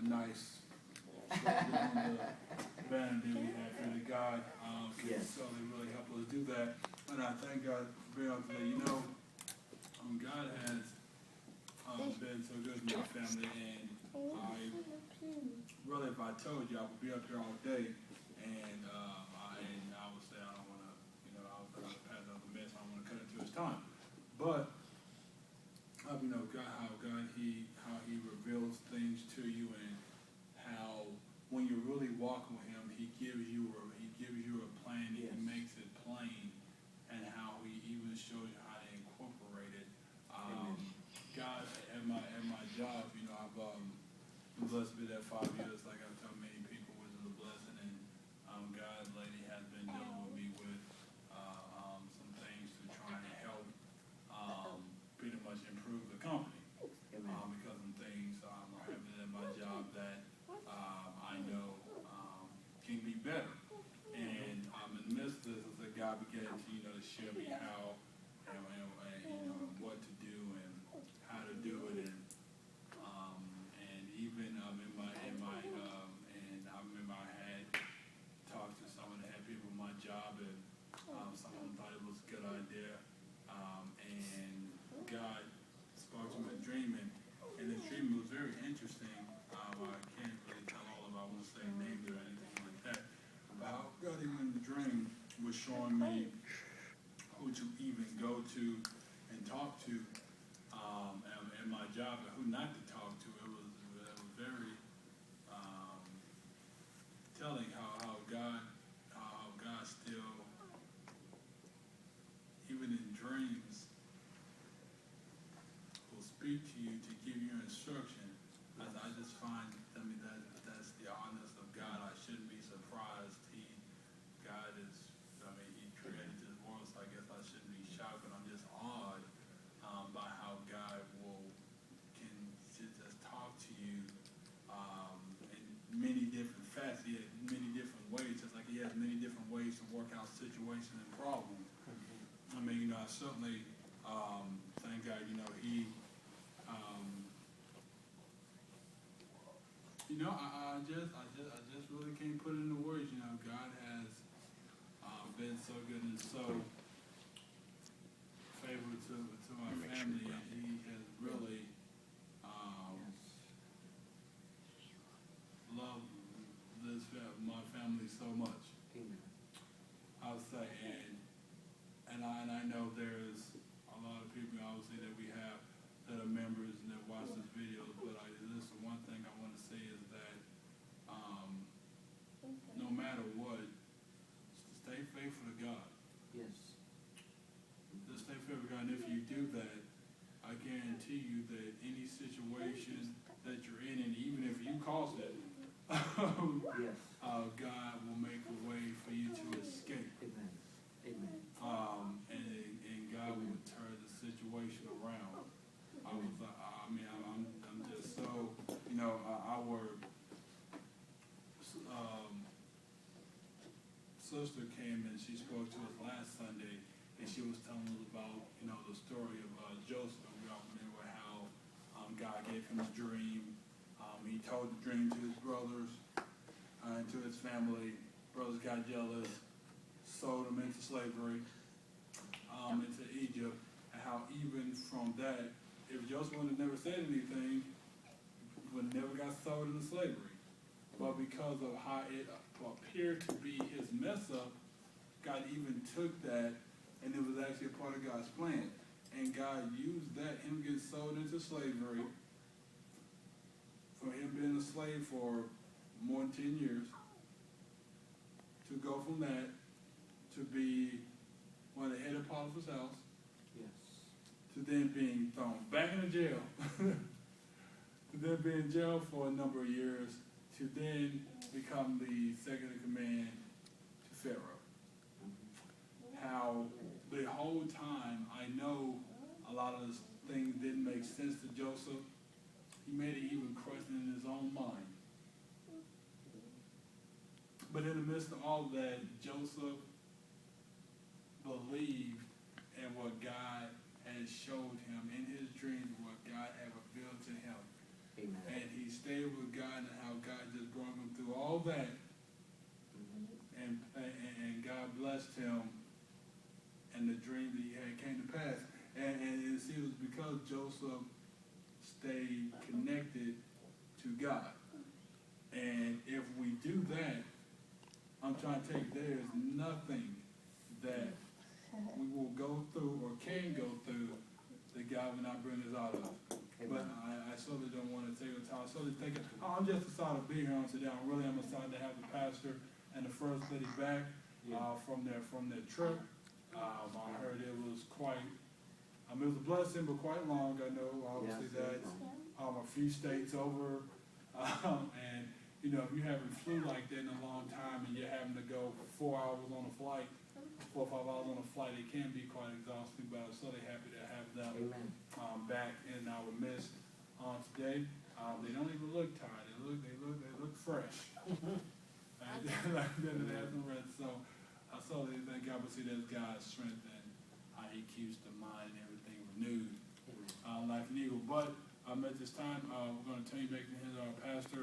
nice on the banner that we had for the God. Yes. So they really helped us do that. And I thank God for being able to let you know, God has been so good to my family, and I really, if I told you, I would be up here all day, and I would say I don't want to, I was going to pass out the mess. I don't want to cut into his time, but God, how he reveals things to you, and how when you're really walking with him, he gives you a plan. Yes. He makes it plain, and how he even shows you how to incorporate it. God, at my job, I've been blessed to be there 5 years, like I've told many people, which is a blessing. And God lately has been dealing with me with some things to try and help pretty much improve the company. Because of things are happening at my job that I know can be better. And in the midst of this, as God began to show me how and what to do and how to do it, and even and I remember I had talked to some of the head people in my job, and some of them thought it was a good idea, and God spoke to me in a dream, and the dream was very interesting. I can't really tell all of it. I won't say names or anything like that. But how God, even in the dream, was showing me who to even go to and talk to in my job, and who not to talk to. It was very telling how God still, even in dreams, will speak to you to give you instruction. I just find, that's the honest of God. I shouldn't be surprised. He created this world, so I guess I shouldn't be shocked, but I'm just awed by how God can just talk to you in many different facets. He has many different ways, just like he has many different ways to work out situations and problems. I certainly thank God, he I just really can't put it into words. God has been so good and so favorable to my family, and he has really loved my family so much. I would say, and I know there's a lot of people, obviously, that we have that are members and that watch this video, but listen, one thing I want to say is that no matter what, stay faithful to God. Yes. Just stay faithful to God, and if you do that, I guarantee you that any situation that you're in, and even if you cause it, yes. God will make a way for you to escape. Amen. Amen. And God will turn the situation around. I'm just so, our sister came and she spoke to us last Sunday, and she was telling us about, the story of Joseph. We all remember how God gave him a dream. He told the dream to his brothers and to his family. Brothers got jealous, sold him into slavery, into Egypt, and how even from that, if Joseph would have never said anything, he would never got sold into slavery. But because of how it appeared to be his mess up, God even took that, and it was actually a part of God's plan. And God used that, him getting sold into slavery, for him being a slave for more than 10 years, to go from that to be one of the head of Potiphar's house, yes, to then being thrown back into jail, to then be in jail for a number of years, to then become the second in command to Pharaoh. How the whole time, I know a lot of those things didn't make sense to Joseph. He made it even question in his own mind. But in the midst of all that, Joseph believed in what God had showed him in his dreams, what God had revealed to him. Amen. And he stayed with God, and that, and God blessed him, and the dream that he had came to pass. And see, it was because Joseph stayed connected to God. And if we do that, I'm trying to tell you, there is nothing that we will go through or can go through that God will not bring us out of. But I certainly don't want to take the time. I certainly think I'm just excited to be here on today. I'm excited to have the pastor and the first lady back from their trip. I heard it was quite, it was a blessing, but quite long. I know, obviously, that's a few states over. And, you know, if you're having flu like that in a long time and you're having to go 4 hours on a flight, 4 or 5 hours on a flight, it can be quite exhausting, but I'm certainly happy to have them back in our midst today. They don't even look tired. They look fresh. Like they're having rest. So I certainly thank God for see that's God's strength and how He keeps the mind and everything renewed, like an eagle. But at this time, we're going to turn you back to the hands of our pastor.